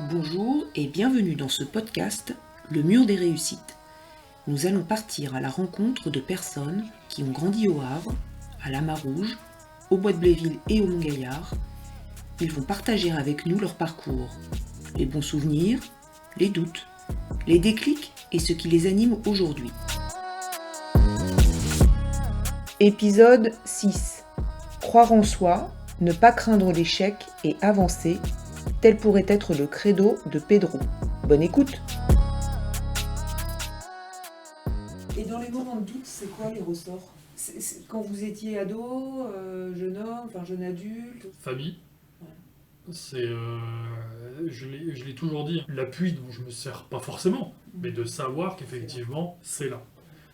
Bonjour et bienvenue dans ce podcast Le Mur des réussites. Nous allons partir à la rencontre de personnes qui ont grandi au Havre, à la Marouge, au Bois de Bléville et au Mont-Gaillard. Ils vont partager avec nous leur parcours, les bons souvenirs, les doutes, les déclics et ce qui les anime aujourd'hui. Épisode 6. Croire en soi, ne pas craindre l'échec et avancer, tel pourrait être le credo de Pedro. Bonne écoute. Et dans les moments de doute, c'est quoi les ressorts ? Quand vous étiez ado, jeune homme, jeune adulte ? Famille, Ouais. je l'ai toujours dit, l'appui dont je me sers pas forcément, mais de savoir qu'effectivement c'est là.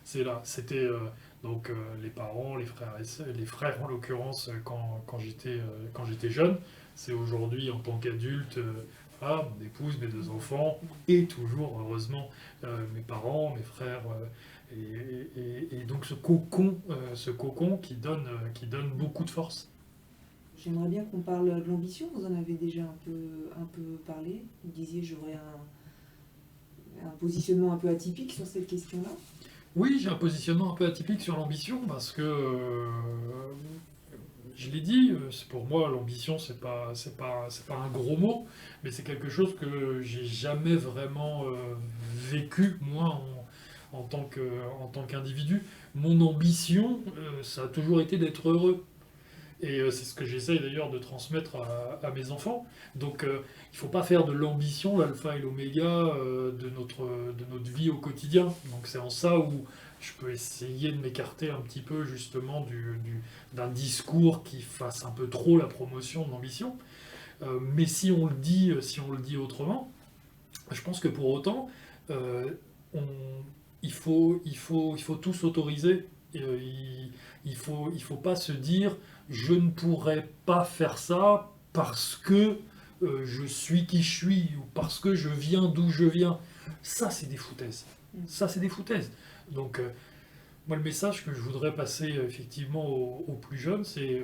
C'est là. C'était les parents, les frères en l'occurrence quand j'étais jeune. C'est aujourd'hui en tant qu'adulte, mon épouse, mes deux enfants, et toujours heureusement mes parents, mes frères, et donc ce cocon qui donne beaucoup de force. J'aimerais bien qu'on parle de l'ambition. Vous en avez déjà un peu parlé. Vous disiez j'aurais un positionnement un peu atypique sur cette question-là. Oui, j'ai un positionnement un peu atypique sur l'ambition parce que je l'ai dit, pour moi l'ambition c'est pas un gros mot, mais c'est quelque chose que j'ai jamais vraiment vécu moi en tant qu'individu. Mon ambition, ça a toujours été d'être heureux. Et c'est ce que j'essaye d'ailleurs de transmettre à mes enfants. Donc il ne faut pas faire de l'ambition l'alpha et l'oméga de notre vie au quotidien. Donc c'est en ça où je peux essayer de m'écarter un petit peu justement d'un discours qui fasse un peu trop la promotion de l'ambition. Mais si on le dit autrement, je pense que pour autant, euh, on- il faut tout s'autoriser. Il faut pas se dire je ne pourrais pas faire ça parce que je suis qui je suis ou parce que je viens d'où je viens. Ça, c'est des foutaises. Ça, c'est des foutaises. Donc, moi, le message que je voudrais passer effectivement aux plus jeunes, c'est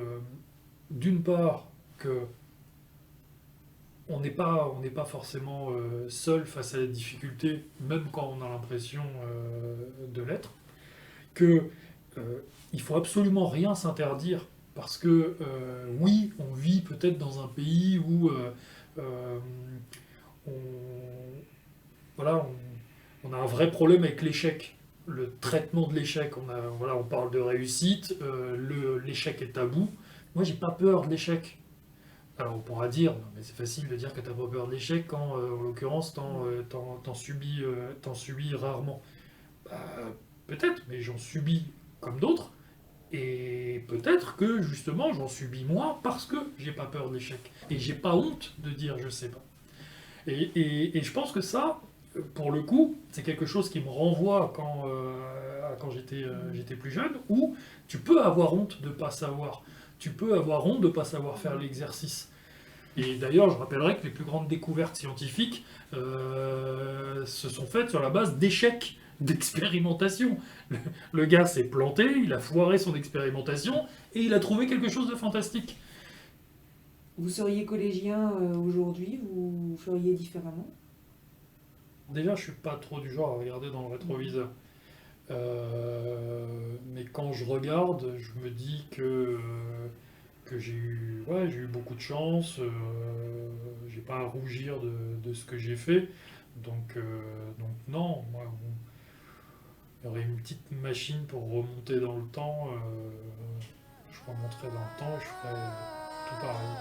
d'une part que on n'est pas forcément seul face à la difficulté, même quand on a l'impression de l'être, que il faut absolument rien s'interdire parce que oui, on vit peut-être dans un pays où euh, on, voilà, on a un vrai problème avec l'échec, le traitement de l'échec. On parle de réussite, l'échec est tabou. Moi, j'ai pas peur de l'échec. Alors on pourra dire, non, mais c'est facile de dire que t'as pas peur de l'échec quand, en l'occurrence, t'en subis rarement. Bah, peut-être, mais j'en subis comme d'autres. Et peut-être que justement j'en subis moins parce que j'ai pas peur de l'échec. Et j'ai pas honte de dire je sais pas. Et je pense que ça, pour le coup, c'est quelque chose qui me renvoie à quand j'étais plus jeune, où tu peux avoir honte de pas savoir. Tu peux avoir honte de pas savoir faire l'exercice. Et d'ailleurs, je rappellerai que les plus grandes découvertes scientifiques se sont faites sur la base d'échecs, d'expérimentation. Le gars s'est planté, il a foiré son expérimentation et il a trouvé quelque chose de fantastique. Vous seriez collégien aujourd'hui, vous feriez différemment ? Déjà, je suis pas trop du genre à regarder dans le rétroviseur. Mais quand je regarde, je me dis que j'ai eu beaucoup de chance, j'ai pas à rougir de ce que j'ai fait. Donc non, moi, il y aurait une petite machine pour remonter dans le temps, je remonterais dans le temps et je ferais tout pareil.